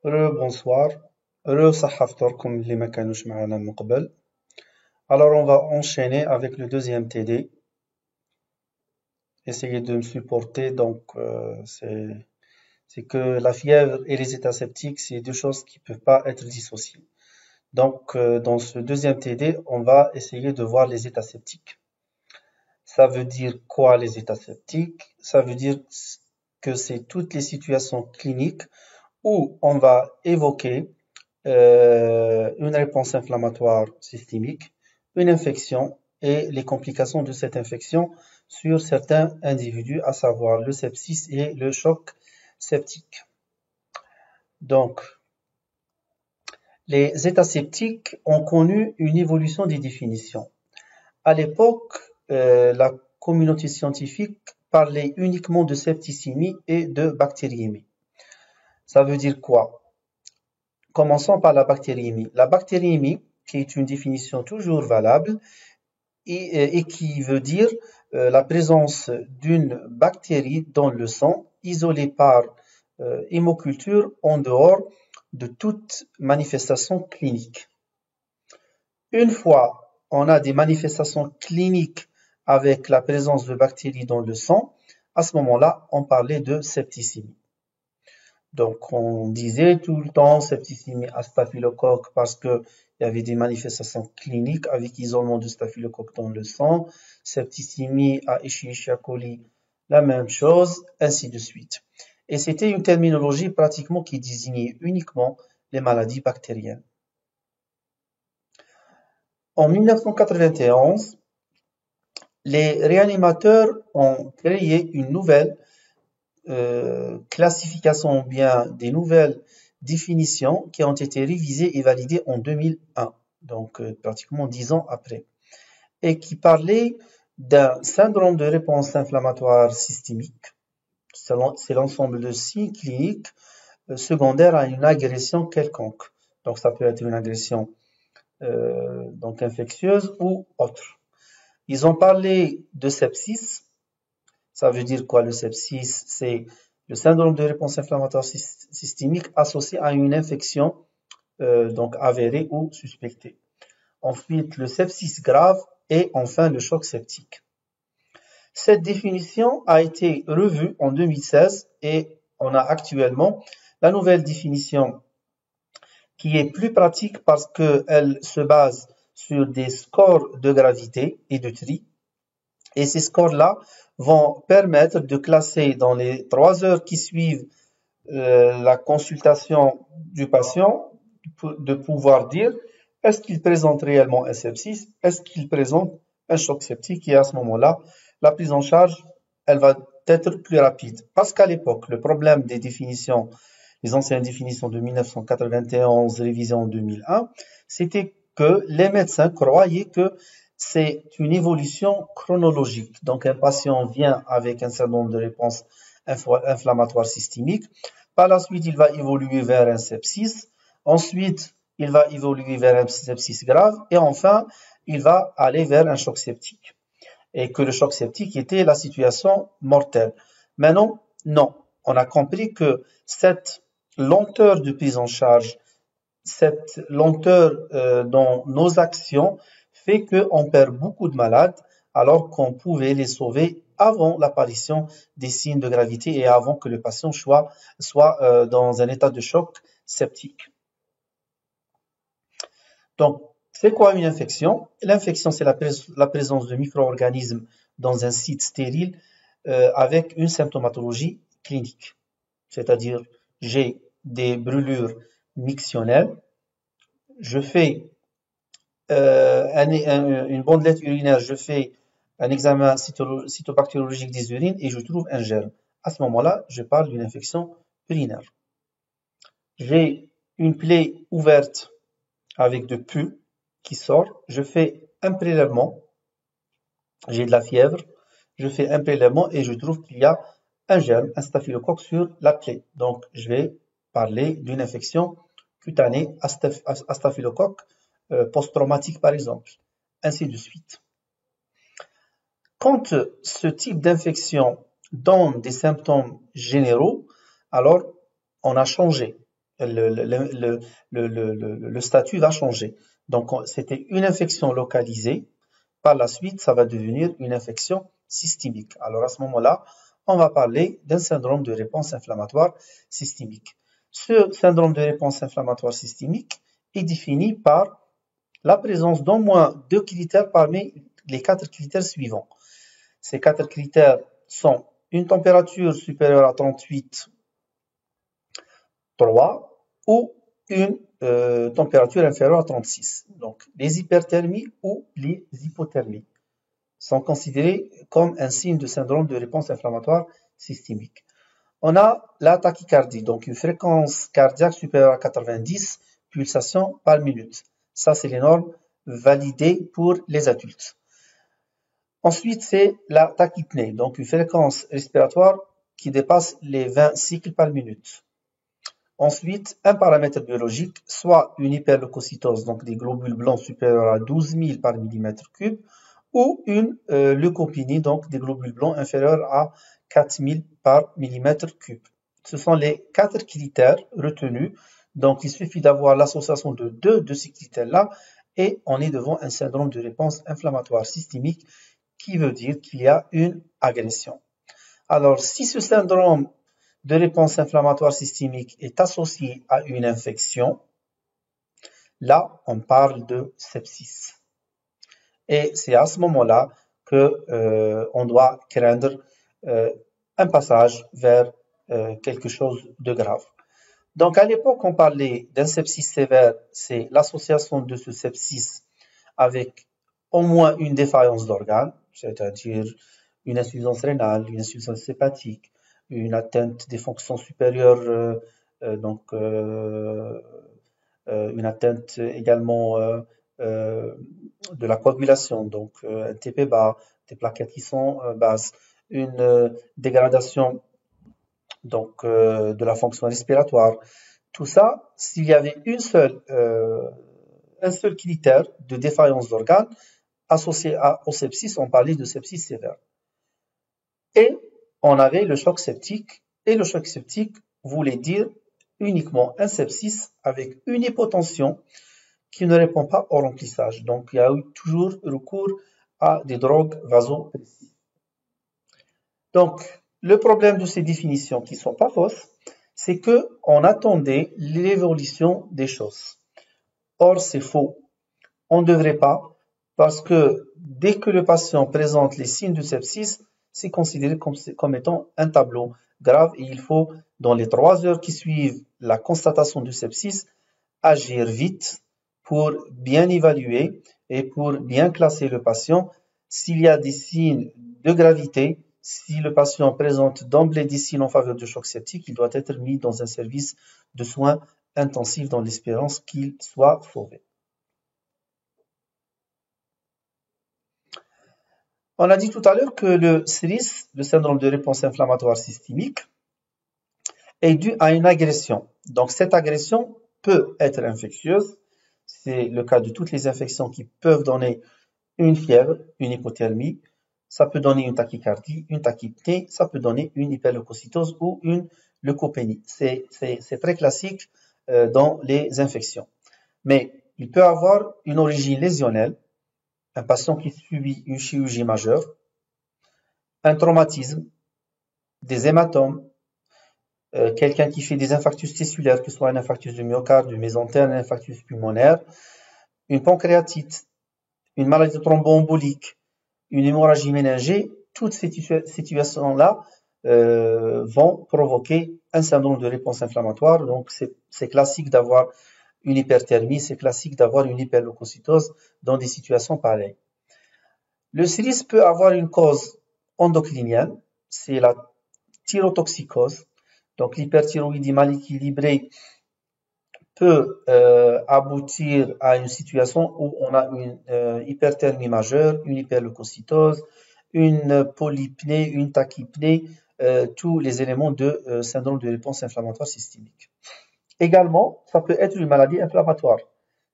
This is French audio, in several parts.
Bonsoir. صحفتكم اللي ما كانوش معنا من قبل. Alors on va enchaîner avec le deuxième TD. Essayez de me supporter. Donc c'est que la fièvre et les états septiques, c'est deux choses qui peuvent pas être dissociées. Donc dans ce deuxième TD, on va essayer de voir les états septiques. Ça veut dire quoi les états septiques? Ça veut dire que c'est toutes les situations cliniques où on va évoquer une réponse inflammatoire systémique, une infection et les complications de cette infection sur certains individus, à savoir le sepsis et le choc septique. Donc, les états septiques ont connu une évolution des définitions. À l'époque, la communauté scientifique parlait uniquement de septicémie et de bactériémie. Ça veut dire quoi? Commençons par la bactériémie. La bactériémie, qui est une définition toujours valable, et qui veut dire la présence d'une bactérie dans le sang, isolée par hémoculture en dehors de toute manifestation clinique. Une fois on a des manifestations cliniques avec la présence de bactéries dans le sang, à ce moment-là, on parlait de septicémie. Donc, on disait tout le temps septicémie à staphylocoque parce que il y avait des manifestations cliniques avec isolement de staphylocoque dans le sang, septicémie à Escherichia coli, la même chose, ainsi de suite. Et c'était une terminologie pratiquement qui désignait uniquement les maladies bactériennes. En 1991, les réanimateurs ont créé une nouvelle classification ou bien des nouvelles définitions qui ont été révisées et validées en 2001, donc pratiquement 10 ans après, et qui parlaient d'un syndrome de réponse inflammatoire systémique. C'est l'ensemble de signes cliniques secondaires à une agression quelconque. Donc ça peut être une agression donc infectieuse ou autre. Ils ont parlé de sepsis. Ça veut dire quoi le sepsis? C'est le syndrome de réponse inflammatoire systémique associé à une infection donc avérée ou suspectée. Ensuite, le sepsis grave et enfin le choc septique. Cette définition a été revue en 2016 et on a actuellement la nouvelle définition qui est plus pratique parce qu'elle se base sur des scores de gravité et de tri. Et ces scores-là vont permettre de classer dans les 3 heures qui suivent la consultation du patient, de pouvoir dire est-ce qu'il présente réellement un sepsis, est-ce qu'il présente un choc septique, et à ce moment-là, la prise en charge, elle va être plus rapide. Parce qu'à l'époque, le problème des définitions, les anciennes définitions de 1991 révisées en 2001, c'était que les médecins croyaient que c'est une évolution chronologique. Donc, un patient vient avec un syndrome de réponse inflammatoire systémique. Par la suite, il va évoluer vers un sepsis. Ensuite, il va évoluer vers un sepsis grave. Et enfin, il va aller vers un choc septique. Et que le choc septique était la situation mortelle. Maintenant, non. On a compris que cette lenteur de prise en charge, cette lenteur dans nos actions fait qu'on perd beaucoup de malades alors qu'on pouvait les sauver avant l'apparition des signes de gravité et avant que le patient soit dans un état de choc septique. Donc, c'est quoi une infection? L'infection, c'est la présence de micro-organismes dans un site stérile avec une symptomatologie clinique. C'est-à-dire, j'ai des brûlures mictionnelles, je fais une bandelette urinaire, je fais un examen cytobactériologique des urines et je trouve un germe. À ce moment-là, je parle d'une infection urinaire. J'ai une plaie ouverte avec de pus qui sort, je fais un prélèvement, j'ai de la fièvre, je fais un prélèvement et je trouve qu'il y a un germe, un staphylocoque sur la plaie. Donc, je vais parler d'une infection cutanée à staphylocoque post-traumatique par exemple, ainsi de suite. Quand ce type d'infection donne des symptômes généraux, alors on a changé. le statut va changer. Donc, c'était une infection localisée. Par la suite, ça va devenir une infection systémique. Alors, à ce moment-là, on va parler d'un syndrome de réponse inflammatoire systémique. Ce syndrome de réponse inflammatoire systémique est défini par la présence d'au moins 2 critères parmi les 4 critères suivants. Ces 4 critères sont une température supérieure à 38,3 ou une température inférieure à 36. Donc, les hyperthermies ou les hypothermies sont considérés comme un signe de syndrome de réponse inflammatoire systémique. On a la tachycardie, donc une fréquence cardiaque supérieure à 90 pulsations par minute. Ça, c'est les normes validées pour les adultes. Ensuite, c'est la tachypnée, donc une fréquence respiratoire qui dépasse les 20 cycles par minute. Ensuite, un paramètre biologique, soit une hyperleucocytose, donc des globules blancs supérieurs à 12 000 par millimètre cube, ou une leucopénie, donc des globules blancs inférieurs à 4 000 par millimètre cube. Ce sont les 4 critères retenus. Donc, il suffit d'avoir l'association de 2 de ces critères-là et on est devant un syndrome de réponse inflammatoire systémique qui veut dire qu'il y a une agression. Alors, si ce syndrome de réponse inflammatoire systémique est associé à une infection, là, on parle de sepsis. Et c'est à ce moment-là qu'on doit craindre un passage vers quelque chose de grave. Donc, à l'époque, on parlait d'un sepsis sévère, c'est l'association de ce sepsis avec au moins une défaillance d'organes, c'est-à-dire une insuffisance rénale, une insuffisance hépatique, une atteinte des fonctions supérieures, une atteinte également de la coagulation, donc un TP bas, des plaquettes qui sont basses, une dégradation donc de la fonction respiratoire. Tout ça, s'il y avait un seul critère de défaillance d'organes associé au sepsis, on parlait de sepsis sévère. Et on avait le choc septique, et le choc septique voulait dire uniquement un sepsis avec une hypotension qui ne répond pas au remplissage. Donc, il y a eu toujours recours à des drogues vasopressives. Donc, le problème de ces définitions qui ne sont pas fausses, c'est qu'on attendait l'évolution des choses. Or, c'est faux. On ne devrait pas, parce que dès que le patient présente les signes de sepsis, c'est considéré comme étant un tableau grave et il faut, dans les 3 heures qui suivent la constatation du sepsis, agir vite pour bien évaluer et pour bien classer le patient. S'il y a des signes de gravité, si le patient présente d'emblée des signes en faveur du choc septique, il doit être mis dans un service de soins intensifs dans l'espérance qu'il soit sauvé. On a dit tout à l'heure que le SRIS, le syndrome de réponse inflammatoire systémique, est dû à une agression. Donc cette agression peut être infectieuse. C'est le cas de toutes les infections qui peuvent donner une fièvre, une hypothermie. Ça peut donner une tachycardie, une tachypnée. Ça peut donner une hyperleucocytose ou une leucopénie. C'est très classique dans les infections. Mais il peut avoir une origine lésionnelle. Un patient qui subit une chirurgie majeure, un traumatisme, des hématomes, quelqu'un qui fait des infarctus tissulaires, que ce soit un infarctus du myocarde, du mésentère, un infarctus pulmonaire, une pancréatite, une maladie thromboembolique, une hémorragie méningée, toutes ces situations-là vont provoquer un syndrome de réponse inflammatoire. Donc, c'est classique d'avoir une hyperthermie, c'est classique d'avoir une hyperleucocytose dans des situations pareilles. Le SRIS peut avoir une cause endocrinienne, c'est la thyrotoxicose. Donc l'hyperthyroïdie mal équilibrée peut aboutir à une situation où on a une hyperthermie majeure, une hyperleucocytose, une polypnée, une tachypnée, tous les éléments de syndrome de réponse inflammatoire systémique. Également, ça peut être une maladie inflammatoire,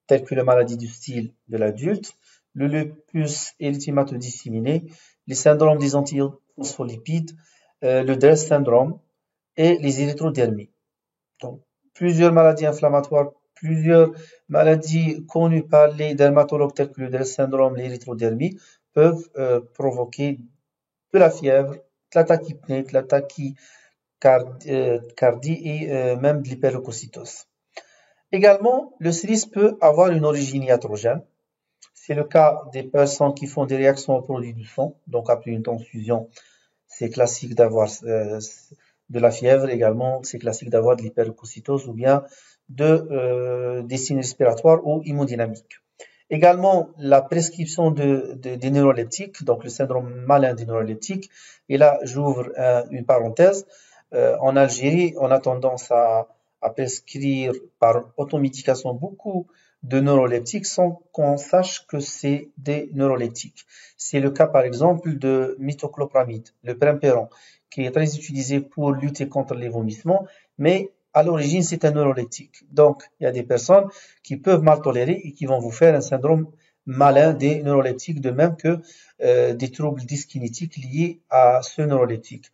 telle que la maladie du style de l'adulte, le lupus érythémateux disséminé, les syndromes des antiphospholipides, le DRESS syndrome et les érythrodermies. Donc, plusieurs maladies inflammatoires, plusieurs maladies connues par les dermatologues telles que le syndrome, l'érythrodermie, peuvent provoquer de la fièvre, de la tachypnée, de la tachycardie et même de l'hyperleucocytose. Également, le CIRIS peut avoir une origine iatrogène. C'est le cas des personnes qui font des réactions aux produits du sang. Donc, après une transfusion, c'est classique d'avoir de la fièvre. Également, c'est classique d'avoir de l'hyperleucocytose ou bien des signes respiratoires ou hémodynamiques. Également, la prescription des neuroleptiques, donc le syndrome malin des neuroleptiques. Et là, j'ouvre une parenthèse. En Algérie, on a tendance à prescrire par automédication beaucoup de neuroleptiques sans qu'on sache que c'est des neuroleptiques. C'est le cas, par exemple, de méthoclopramide, le Primperan, qui est très utilisé pour lutter contre les vomissements, mais à l'origine, c'est un neuroleptique. Donc, il y a des personnes qui peuvent mal tolérer et qui vont vous faire un syndrome malin des neuroleptiques, de même que des troubles dyskinétiques liés à ce neuroleptique.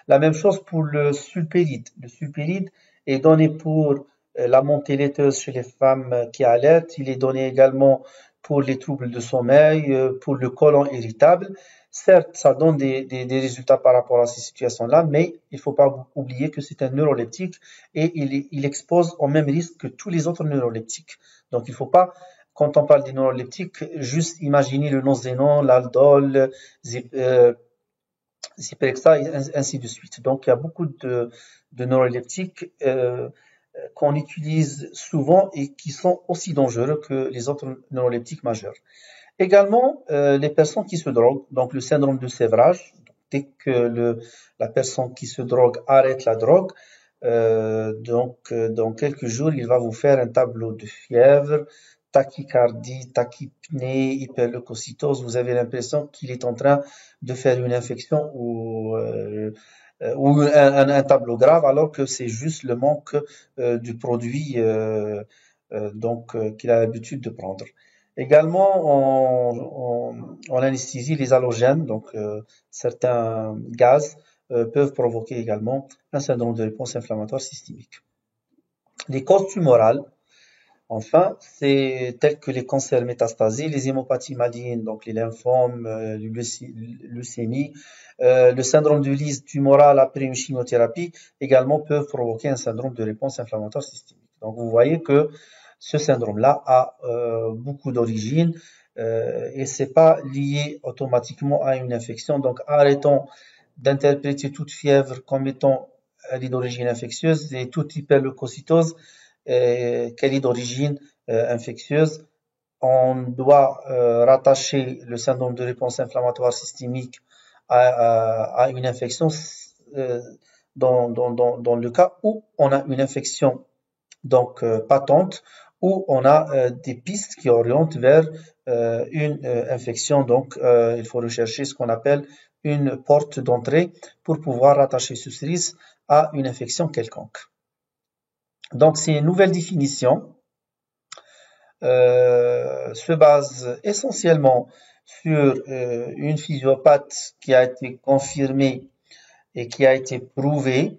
La même chose pour le sulpéride. Le sulpéride est donné pour la montée laiteuse chez les femmes qui allaitent. Il est donné également pour les troubles de sommeil, pour le côlon irritable. Certes, ça donne des résultats par rapport à ces situations-là, mais il ne faut pas oublier que c'est un neuroleptique et il expose au même risque que tous les autres neuroleptiques. Donc, il ne faut pas, quand on parle des neuroleptiques, juste imaginer le Nozénon, l'Aldol, Zyprexa et ainsi de suite. Donc, il y a beaucoup de neuroleptiques qu'on utilise souvent et qui sont aussi dangereux que les autres neuroleptiques majeurs. Également, les personnes qui se droguent, donc le syndrome de sévrage, dès que la personne qui se drogue arrête la drogue, dans quelques jours, il va vous faire un tableau de fièvre, tachycardie, tachypnée, hyperleucocytose. Vous avez l'impression qu'il est en train de faire une infection ou un tableau grave, alors que c'est juste le manque du produit qu'il a l'habitude de prendre. Également, en anesthésie, les halogènes, donc certains gaz, peuvent provoquer également un syndrome de réponse inflammatoire systémique. Les causes tumorales, enfin, c'est telles que les cancers métastasés, les hémopathies malignes, donc les lymphomes, les leucémies, le syndrome de lyse tumorale après une chimiothérapie également peuvent provoquer un syndrome de réponse inflammatoire systémique. Donc vous voyez que ce syndrome-là a beaucoup d'origines et c'est pas lié automatiquement à une infection. Donc arrêtons d'interpréter toute fièvre comme étant elle est d'origine infectieuse et toute hyperleucocytose qu'elle est d'origine infectieuse. On doit rattacher le syndrome de réponse inflammatoire systémique à une infection dans le cas où on a une infection donc patente, où on a des pistes qui orientent vers une infection. Donc, il faut rechercher ce qu'on appelle une porte d'entrée pour pouvoir rattacher ce CIRIS à une infection quelconque. Donc, ces nouvelles définitions se basent essentiellement sur une physiopathe qui a été confirmée et qui a été prouvée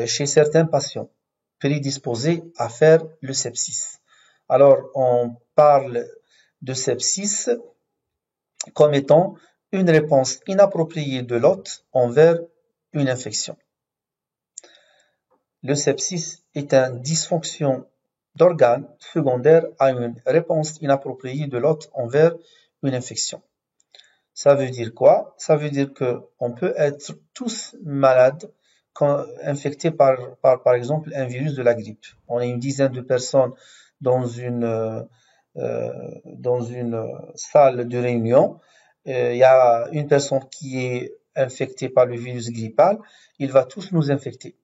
chez certains patients prédisposés à faire le sepsis. Alors, on parle de sepsis comme étant une réponse inappropriée de l'hôte envers une infection. Le sepsis est une dysfonction d'organes secondaire à une réponse inappropriée de l'hôte envers une infection. Ça veut dire quoi? Ça veut dire qu'on peut être tous malades infectés par exemple un virus de la grippe. On est une dizaine de personnes dans une salle de réunion. Il y a une personne qui est infectée par le virus grippal. Il va tous nous infecter.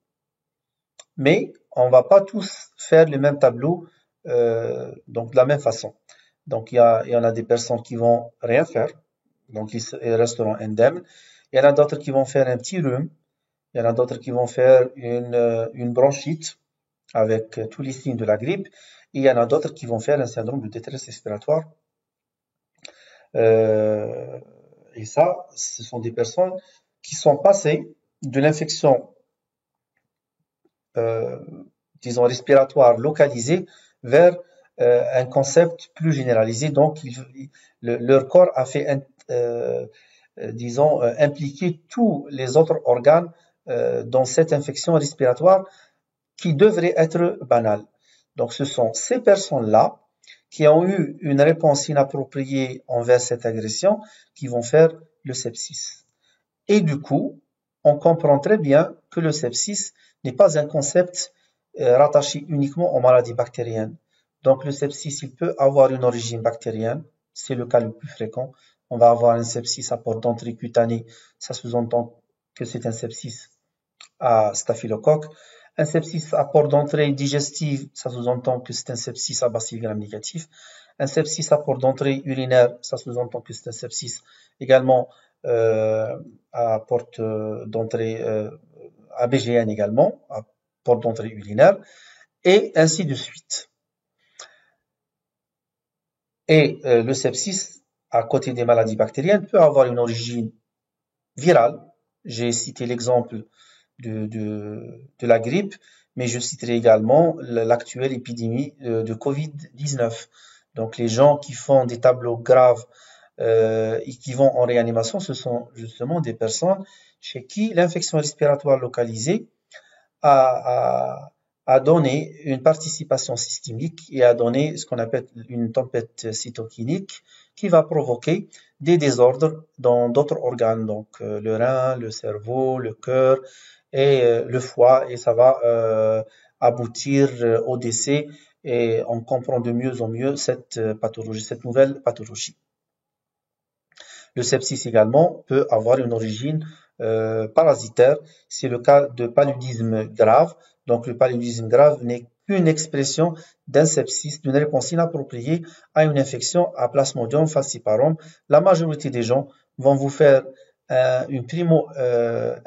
Mais on va pas tous faire le même tableau donc de la même façon. Donc il y en a des personnes qui vont rien faire, donc ils resteront indemnes. Il y en a d'autres qui vont faire un petit rhume. Il y en a d'autres qui vont faire une bronchite avec tous les signes de la grippe. Et il y en a d'autres qui vont faire un syndrome de détresse respiratoire. Et ça, ce sont des personnes qui sont passées de l'infection disons, respiratoire localisé vers un concept plus généralisé. Donc, leur corps a fait, disons, impliquer tous les autres organes dans cette infection respiratoire qui devrait être banale. Donc, ce sont ces personnes-là qui ont eu une réponse inappropriée envers cette agression qui vont faire le sepsis. Et du coup, on comprend très bien que le sepsis n'est pas un concept rattaché uniquement aux maladies bactériennes. Donc le sepsis, il peut avoir une origine bactérienne, c'est le cas le plus fréquent. On va avoir un sepsis à porte d'entrée cutanée, ça sous-entend que c'est un sepsis à staphylocoque. Un sepsis à porte d'entrée digestive, ça sous-entend que c'est un sepsis à bacilles gram négatif. Un sepsis à porte d'entrée urinaire, ça sous-entend que c'est un sepsis également à porte d'entrée ABGN également, à porte d'entrée urinaire, et ainsi de suite. Et le sepsis, à côté des maladies bactériennes, peut avoir une origine virale. J'ai cité l'exemple de la grippe, mais je citerai également l'actuelle épidémie de Covid-19. Donc les gens qui font des tableaux graves et qui vont en réanimation, ce sont justement des personnes chez qui l'infection respiratoire localisée a donné une participation systémique et a donné ce qu'on appelle une tempête cytokinique qui va provoquer des désordres dans d'autres organes, donc le rein, le cerveau, le cœur et le foie, et ça va aboutir au décès, et on comprend de mieux en mieux cette pathologie, cette nouvelle pathologie. Le sepsis également peut avoir une origine parasitaire. C'est le cas de paludisme grave. Donc le paludisme grave n'est qu'une expression d'un sepsis, d'une réponse inappropriée à une infection à Plasmodium falciparum. La majorité des gens vont vous faire une primo-invasion